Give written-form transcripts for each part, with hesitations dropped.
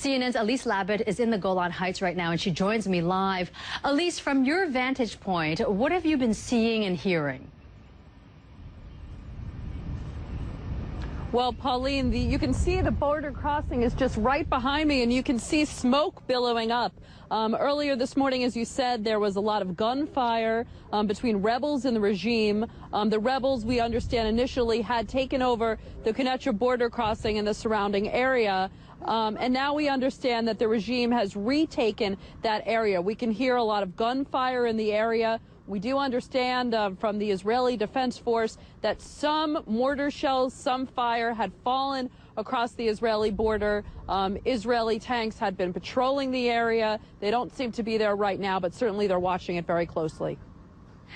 CNN's Elise Labit is in the Golan Heights right now, and she joins me live. Elise, from your vantage point, what have you been seeing and hearing? Well, Pauline, you can see the border crossing is just right behind me, and you can see smoke billowing up. Earlier this morning, as you said, there was a lot of gunfire between rebels and the regime. The rebels, we understand, initially had taken over the Quneitra border crossing and the surrounding area. And now we understand that the regime has retaken that area. We can hear a lot of gunfire in the area. We do understand from the Israeli Defense Force that some mortar shells, some fire had fallen across the Israeli border. Israeli tanks had been patrolling the area. They don't seem to be there right now, but certainly they're watching it very closely.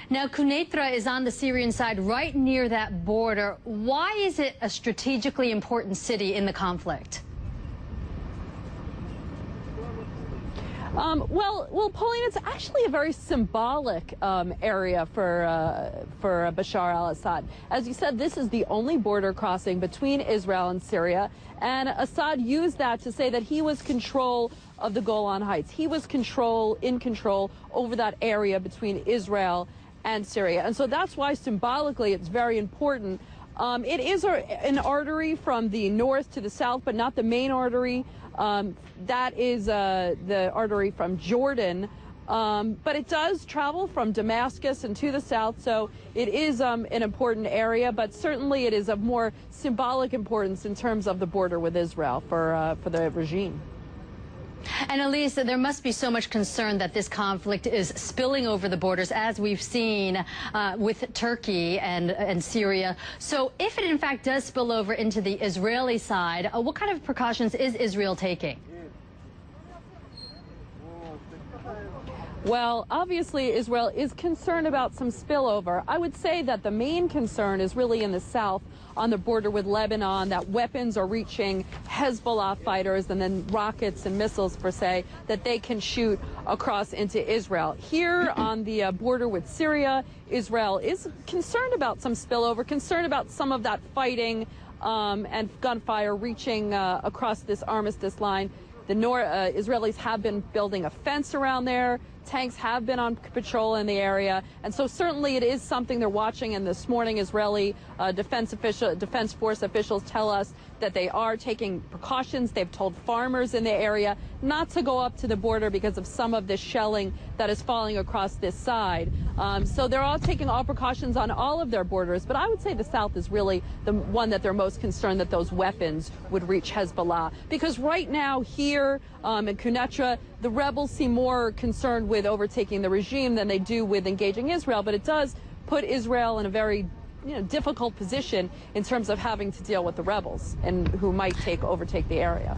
Now, Quneitra is on the Syrian side, right near that border. Why is it a strategically important city in the conflict? Well, Pauline, it's actually a very symbolic area for Bashar al-Assad. As you said, this is the only border crossing between Israel and Syria, and Assad used that to say that he was control of the Golan Heights. He was in control over that area between Israel and Syria, and so that's why symbolically it's very important. It is an artery from the north to the south, but not the main artery. That is the artery from Jordan, but it does travel from Damascus and to the south, so it is an important area, but certainly it is of more symbolic importance in terms of the border with Israel for the regime. And Elise, there must be so much concern that this conflict is spilling over the borders, as we've seen with Turkey and Syria. So if it in fact does spill over into the Israeli side, what kind of precautions is Israel taking? Well, obviously, Israel is concerned about some spillover. I would say that the main concern is really in the south on the border with Lebanon, that weapons are reaching Hezbollah fighters and then rockets and missiles, per se, that they can shoot across into Israel. Here on the border with Syria, Israel is concerned about some spillover, concerned about some of that fighting and gunfire reaching across this armistice line. The Israelis have been building a fence around there. Tanks have been on patrol in the area. And so certainly it is something they're watching. And this morning, Israeli Defense Force officials tell us that they are taking precautions. They've told farmers in the area not to go up to the border because of some of this shelling that is falling across this side. So they're all taking all precautions on all of their borders. But I would say the south is really the one that they're most concerned that those weapons would reach Hezbollah. Because right now here in Quneitra, the rebels seem more concerned with overtaking the regime than they do with engaging Israel. But it does put Israel in a very difficult position in terms of having to deal with the rebels and who might overtake the area.